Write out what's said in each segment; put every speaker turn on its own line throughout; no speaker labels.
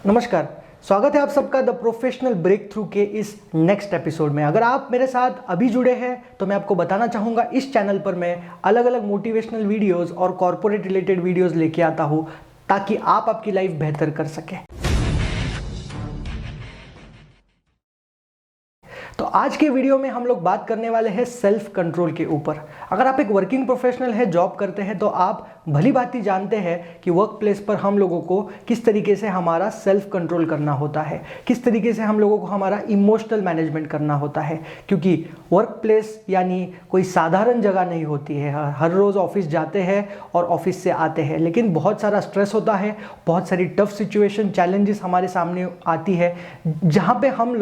नमस्कार, स्वागत है आप सबका द प्रोफेशनल ब्रेक थ्रू के इस नेक्स्ट एपिसोड में। अगर आप मेरे साथ अभी जुड़े हैं तो मैं आपको बताना चाहूँगा, इस चैनल पर मैं अलग अलग मोटिवेशनल वीडियोस और कॉर्पोरेट रिलेटेड वीडियोस लेके आता हूँ ताकि आप आपकी लाइफ बेहतर कर सकें। तो आज के वीडियो में हम लोग बात करने वाले हैं सेल्फ कंट्रोल के ऊपर। अगर आप एक वर्किंग प्रोफेशनल है, जॉब करते हैं, तो आप भली भांति जानते हैं कि वर्क प्लेस पर हम लोगों को किस तरीके से हमारा सेल्फ कंट्रोल करना होता है, किस तरीके से हम लोगों को हमारा इमोशनल मैनेजमेंट करना होता है। क्योंकि वर्क प्लेस यानी कोई साधारण जगह नहीं होती है। हर रोज़ ऑफिस जाते हैं और ऑफिस से आते हैं, लेकिन बहुत सारा स्ट्रेस होता है, बहुत सारी टफ सिचुएशन, चैलेंजेस हमारे सामने आती है, जहाँ पे हम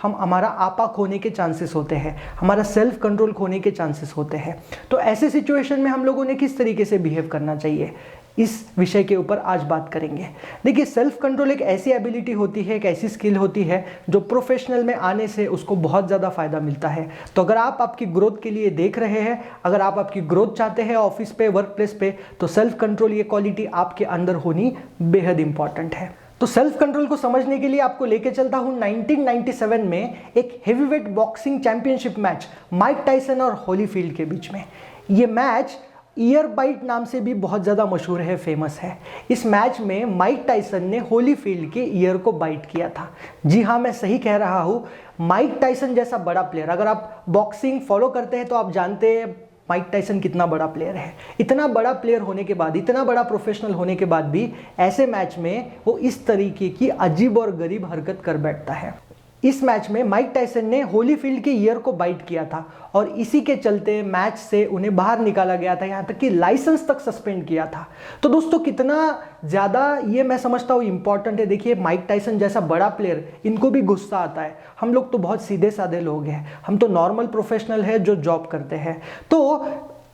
हमारा आपा खोने के चांसेस होते हैं, हमारा सेल्फ कंट्रोल खोने के चांसेस होते हैं। तो ऐसे सिचुएशन में हम लोगों ने किस तरीके से बिहेव करना चाहिए, इस विषय के ऊपर आज बात करेंगे। देखिए, सेल्फ कंट्रोल एक ऐसी एबिलिटी होती है, एक ऐसी स्किल होती है जो प्रोफेशनल में आने से उसको बहुत ज़्यादा फायदा मिलता है। तो अगर आप आपकी ग्रोथ के लिए देख रहे हैं, अगर आप आपकी ग्रोथ चाहते हैं ऑफिस पे, वर्क प्लेस पे, तो सेल्फ कंट्रोल ये क्वालिटी आपके अंदर होनी बेहद इंपॉर्टेंट है। तो सेल्फ कंट्रोल को समझने के लिए आपको लेके चलता हूं 1997 में एक heavyweight boxing championship match Mike Tyson और होलीफील्ड के बीच में। ये मैच ईयर बाइट नाम से भी बहुत ज़्यादा मशहूर है, फेमस है। इस मैच में माइक टायसन ने होलीफील्ड के ईयर को बाइट किया था। जी हाँ, मैं सही कह रहा हूँ। माइक टायसन जैसा बड़ा प्लेयर, अगर आप बॉक्सिंग फॉलो करते हैं तो आप जानते हैं माइक टायसन कितना बड़ा प्लेयर है। इतना बड़ा प्लेयर होने के बाद, इतना बड़ा प्रोफेशनल होने के बाद भी ऐसे मैच में वो इस तरीके की अजीब और गरीब हरकत कर बैठता है। इस मैच में माइक टायसन ने होलीफील्ड के ईयर को बाइट किया था और इसी के चलते मैच से उन्हें बाहर निकाला गया था, यहाँ तक कि लाइसेंस तक सस्पेंड किया था। तो दोस्तों, कितना ज़्यादा ये मैं समझता हूँ इम्पॉर्टेंट है। देखिए, माइक टायसन जैसा बड़ा प्लेयर, इनको भी गुस्सा आता है। हम लोग तो बहुत सीधे साधे लोग हैं, हम तो नॉर्मल प्रोफेशनल है जो जॉब करते हैं। तो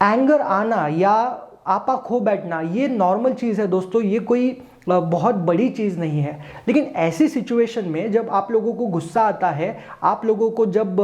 एंगर आना या आपा खो बैठना ये नॉर्मल चीज़ है दोस्तों, ये कोई बहुत बड़ी चीज़ नहीं है। लेकिन ऐसी सिचुएशन में जब आप लोगों को गुस्सा आता है, आप लोगों को जब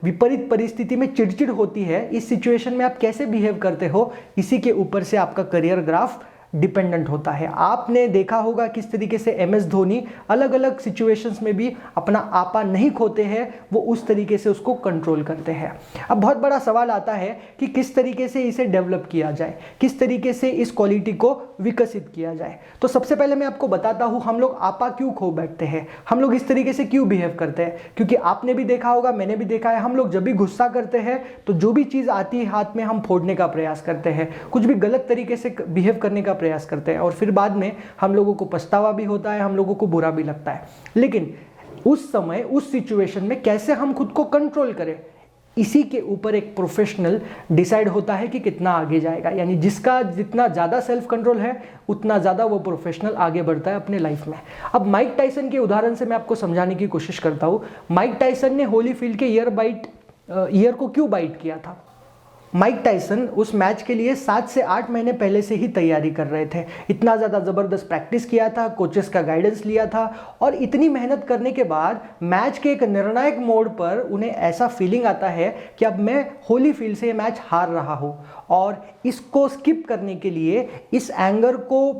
विपरीत परिस्थिति में चिड़चिड़ होती है, इस सिचुएशन में आप कैसे बिहेव करते हो, इसी के ऊपर से आपका करियर ग्राफ डिपेंडेंट होता है। आपने देखा होगा किस तरीके से MS धोनी अलग अलग सिचुएशंस में भी अपना आपा नहीं खोते हैं, वो उस तरीके से उसको कंट्रोल करते हैं। अब बहुत बड़ा सवाल आता है कि किस तरीके से इसे डेवलप किया जाए, किस तरीके से इस क्वालिटी को विकसित किया जाए। तो सबसे पहले मैं आपको बताता हूँ, हम लोग आपा क्यों खो बैठते हैं, हम लोग इस तरीके से क्यों बिहेव करते हैं। क्योंकि आपने भी देखा होगा, मैंने भी देखा है, हम लोग जब भी गुस्सा करते हैं तो जो भी चीज़ आती है हाथ में, हम फोड़ने का प्रयास करते हैं, कुछ भी गलत तरीके से बिहेव करने का प्रयास करते हैं और फिर बाद में हम लोगों को पछतावा भी होता है, हम लोगों को बुरा भी लगता है। लेकिन उस समय, उस सिचुएशन में कैसे हम खुद को कंट्रोल करें, इसी के ऊपर एक प्रोफेशनल डिसाइड होता है कि कितना आगे जाएगा। यानी जिसका जितना ज़्यादा सेल्फ कंट्रोल है, उतना ज़्यादा वो प्रोफेशनल आगे बढ़ता है अपने लाइफ में। अब माइक टायसन के उदाहरण से मैं आपको समझाने की कोशिश करता हूँ। माइक टायसन ने होलीफील्ड के ईयर को क्यों बाइट किया था। माइक टायसन उस मैच के लिए 7 से 8 महीने पहले से ही तैयारी कर रहे थे। इतना ज़्यादा ज़बरदस्त प्रैक्टिस किया था, कोचेस का गाइडेंस लिया था और इतनी मेहनत करने के बाद मैच के एक निर्णायक मोड़ पर उन्हें ऐसा फीलिंग आता है कि अब मैं होलीफील्ड से ये मैच हार रहा हूँ, और इसको स्किप करने के लिए, इस एंगर को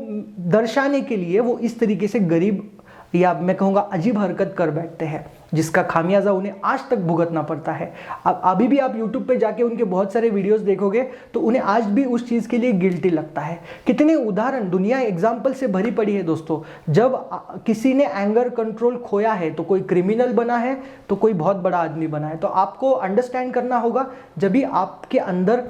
दर्शाने के लिए वो इस तरीके से गरीब या मैं कहूँगा अजीब हरकत कर बैठते हैं, जिसका खामियाजा उन्हें आज तक भुगतना पड़ता है। अब अभी भी आप YouTube पे जाके उनके बहुत सारे वीडियोस देखोगे तो उन्हें आज भी उस चीज़ के लिए गिल्टी लगता है। कितने उदाहरण, दुनिया एग्जाम्पल से भरी पड़ी है दोस्तों। जब किसी ने एंगर कंट्रोल खोया है तो कोई क्रिमिनल बना है, तो कोई बहुत बड़ा आदमी बना है। तो आपको अंडरस्टैंड करना होगा, जब भी आपके अंदर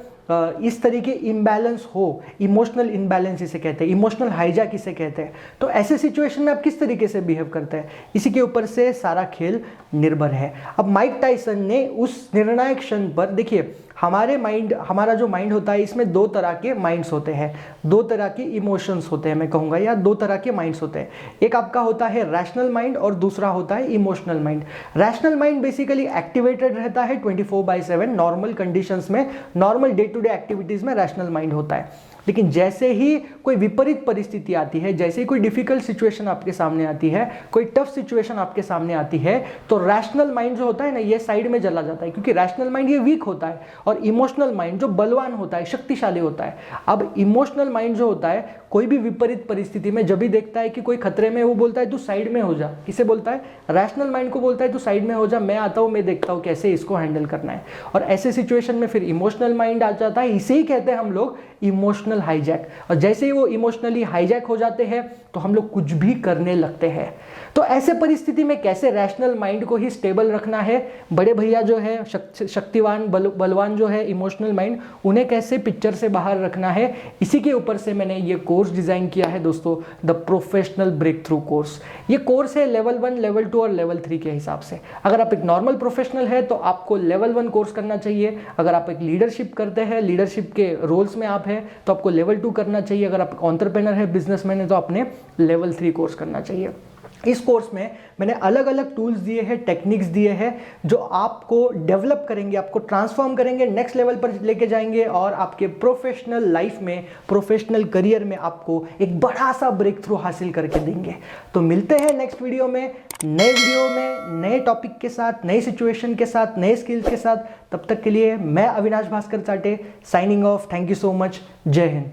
इस तरीके इम्बैलेंस हो, इमोशनल इम्बैलेंस इसे कहते हैं, इमोशनल हाईजैक इसे कहते हैं, तो ऐसे सिचुएशन में आप किस तरीके से बिहेव करते हैं, इसी के ऊपर से सारा खेल निर्भर है। अब माइक टायसन ने उस निर्णायक क्षण पर, देखिए हमारा जो माइंड होता है, इसमें 2 तरह के माइंड्स होते हैं, 2 तरह के इमोशंस होते हैं मैं कहूँगा, या 2 तरह के माइंड्स होते हैं। एक आपका होता है रैशनल माइंड और दूसरा होता है emotional mind. Rational mind basically activated रहता है 24/7 नॉर्मल कंडीशंस में, normal day to day activities में रैशनल माइंड होता है। लेकिन जैसे ही कोई विपरीत परिस्थिति आती है, जैसे ही कोई डिफिकल्ट सिचुएशन आपके सामने आती है, कोई टफ सिचुएशन आपके सामने आती है, तो रैशनल माइंड जो होता है ना, ये साइड में चला जाता है, क्योंकि रैशनल माइंड ये वीक होता है और इमोशनल माइंड जो बलवान होता है, शक्तिशाली होता है। अब इमोशनल माइंड जो होता है, कोई भी विपरीत परिस्थिति में जब भी देखता है कि कोई खतरे में, वो बोलता है तू साइड में हो जा। किसे बोलता है? रैशनल माइंड को बोलता है तू साइड में हो जा, मैं आता हूं, मैं देखता हूं कैसे इसको हैंडल करना है। और ऐसे सिचुएशन में फिर इमोशनल माइंड आ जाता है, इसे ही कहते हैं हम लोग इमोशनल हाईजैक। और जैसे ही वो इमोशनली हाईजैक हो जाते हैं तो हम लोग कुछ भी करने लगते हैं। तो ऐसे परिस्थिति में कैसे रैशनल माइंड को ही स्टेबल रखना है, बड़े भैया जो है शक्तिवान बलवान जो है इमोशनल माइंड, उन्हें कैसे पिक्चर से बाहर रखना है, इसी के ऊपर से मैंने ये कोर्स डिजाइन किया है दोस्तों, the professional breakthrough course. ये कोर्स है लेवल 1, लेवल 2 और लेवल 3 के हिसाब से। अगर आप एक नॉर्मल प्रोफेशनल है तो आपको लेवल 1 कोर्स करना चाहिए। अगर आप एक लीडरशिप करते हैं, लीडरशिप के रोल्स में आप हैं, तो आपको लेवल 2 करना चाहिए। अगर आप एंटरप्रेन्योर है, बिजनेसमैन है, तो आपने लेवल 3 कोर्स करना चाहिए। इस कोर्स में मैंने अलग अलग टूल्स दिए हैं, टेक्निक्स दिए हैं, जो आपको डेवलप करेंगे, आपको ट्रांसफॉर्म करेंगे, नेक्स्ट लेवल पर लेके जाएंगे और आपके प्रोफेशनल लाइफ में, प्रोफेशनल करियर में आपको एक बड़ा सा ब्रेक थ्रू हासिल करके देंगे। तो मिलते हैं नेक्स्ट वीडियो में, नए टॉपिक के साथ, नए सिचुएशन के साथ, नए स्किल्स के साथ। तब तक के लिए मैं अविनाश भास्कर चाटे signing off. Thank you so much. जय हिंद।